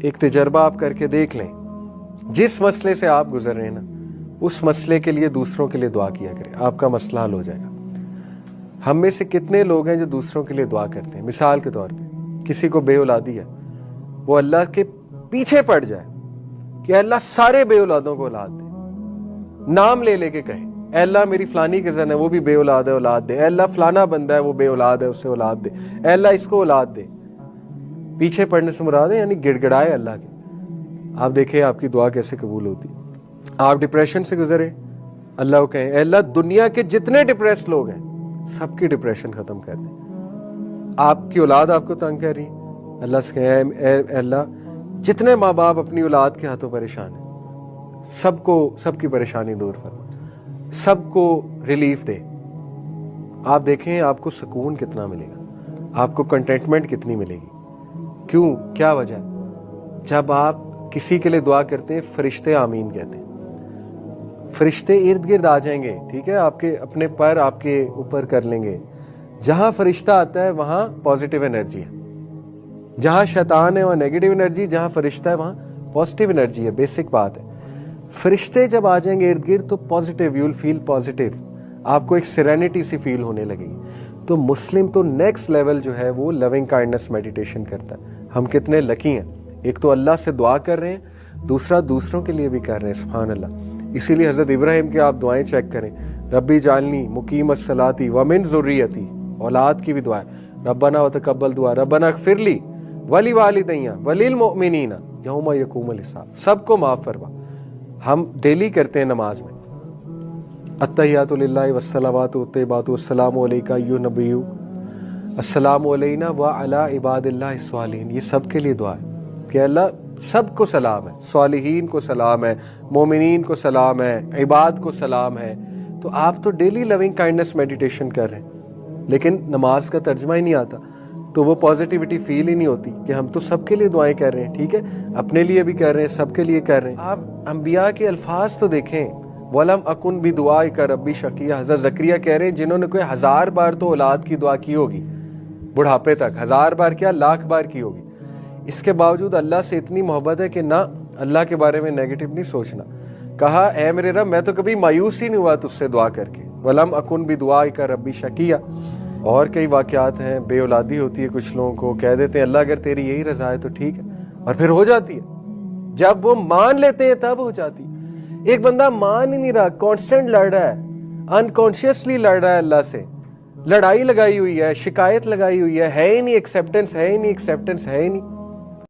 ایک تجربہ آپ کر کے دیکھ لیں, جس مسئلے سے آپ گزر رہے ہیں نا, اس مسئلے کے لیے دوسروں کے لیے دعا کیا کریں, آپ کا مسئلہ حل ہو جائے گا. ہم میں سے کتنے لوگ ہیں جو دوسروں کے لیے دعا کرتے ہیں؟ مثال کے طور پہ کسی کو بے اولادی ہے, وہ اللہ کے پیچھے پڑ جائے کہ اللہ سارے بے اولادوں کو اولاد دے, نام لے لے کے کہے اے اللہ میری فلانی کزن ہے وہ بھی بے اولاد ہے, اولاد دے. اے اللہ فلانا بندہ ہے وہ بے اولاد ہے, اسے اولاد دے. اے اللہ اس کو اولاد دے. پیچھے پڑنے سے مراد ہے یعنی گڑ گڑائے اللہ کے. آپ دیکھیں آپ کی دعا کیسے قبول ہوتی. آپ ڈپریشن سے گزرے, اللہ کو کہیں اے اللہ دنیا کے جتنے ڈپریس لوگ ہیں سب کی ڈپریشن ختم کر دیں. آپ کی اولاد آپ کو تنگ کر رہی, اللہ سے کہیں اے اللہ جتنے ماں باپ اپنی اولاد کے ہاتھوں پریشان ہیں سب کی پریشانی دور فرما, سب کو ریلیف دے. آپ دیکھیں آپ کو سکون کتنا ملے گا, آپ کو کنٹینٹمنٹ کتنی ملے گی. کیوں, کیا وجہ؟ جب آپ کسی کے لیے دعا کرتے ہیں فرشتے آمین کہتے ہیں, فرشتے ارد گرد آ جائیں گے, ٹھیک ہے, آپ کے اپنے پر آپ کے اوپر کر لیں گے. جہاں فرشتہ آتا ہے وہاں پازیٹیو انرجی ہے, جہاں شیطان ہے وہاں نیگیٹو انرجی, جہاں فرشتہ ہے وہاں پازیٹیو انرجی ہے. بیسک بات ہے. فرشتے جب آ جائیں گے ارد گرد تو positive, you will feel positive, آپ کو ایک سیرینٹی سی فیل ہونے لگے گی. تو مسلم تو نیکسٹ لیول جو ہے وہ لونگ کائنڈنس میڈیٹیشن کرتا ہے. ہم کتنے لکی ہیں, ایک تو اللہ سے دعا کر رہے ہیں, دوسرا دوسروں کے لیے بھی کر رہے ہیں. سبحان اللہ. اسی لیے حضرت ابراہیم کے آپ دعائیں چیک کریں, ربی جعلنی مقیم الصلاۃ ومن ذریتی, اولاد کی بھی دعا ہے. ربنا وتقبل دعا, ربنا اغفر لی ولوالدی وللمؤمنین یوم یقوم الحساب, سب کو معاف فرما. ہم ڈیلی کرتے ہیں نماز میں التحیات للہ والصلوات والطیبات والسلام علیکہ ایھا النبی السلام علینا وعلی عباد اللہ الصالحین. یہ سب کے لیے دعا ہے کہ اللہ سب کو سلام ہے, صالحین کو سلام ہے, مومنین کو سلام ہے, عباد کو سلام ہے. تو آپ تو ڈیلی لونگ کائنڈنس میڈیٹیشن کر رہے ہیں, لیکن نماز کا ترجمہ ہی نہیں آتا, تو وہ پازیٹیوٹی فیل ہی نہیں ہوتی کہ ہم تو سب کے لیے دعائیں کر رہے ہیں. ٹھیک ہے, اپنے لیے بھی کر رہے ہیں, سب کے لیے کر رہے ہیں. آپ انبیاء کے الفاظ تو دیکھیں, وَلَمْ أَكُنْ بِدُعَائِكَ رَبِّ شَقِيًّا. حضرت زکریا کہہ رہے ہیں جنہوں نے کوئی 1000 بار تو اولاد کی دعا کی ہوگی, بڑھاپے تک 1000 بار کیا 1,00,000 بار کی ہوگی, اس کے باوجود اللہ سے اتنی محبت ہے کہ نہ اللہ کے بارے میں نیگیٹو نہیں سوچنا. کہا اے میرے رب میں تو کبھی مایوس ہی نہیں ہوا تجھ سے دعا کر کے, وَلَمْ أَكُنْ بِدُعَائِكَ رَبِّ شَقِيًّا. اور کئی واقعات ہیں, بے اولادی ہوتی ہے کچھ لوگوں کو, کہہ دیتے ہیں اللہ اگر تیری یہی رضا ہے تو ٹھیک ہے, اور پھر ہو جاتی ہے. جب وہ مان لیتے ہیں تب ہو جاتی. ایک بندہ مان ہی نہیں رہا, کانسٹنٹ لڑ رہا ہے, انکانشیسلی لڑ رہا ہے اللہ سے, لڑائی لگائی ہوئی ہے, شکایت لگائی ہوئی ہے ہی نہیں, ایکسیپٹنس ہے ہی نہیں, ایکسیپٹنس ہے ہی نہیں.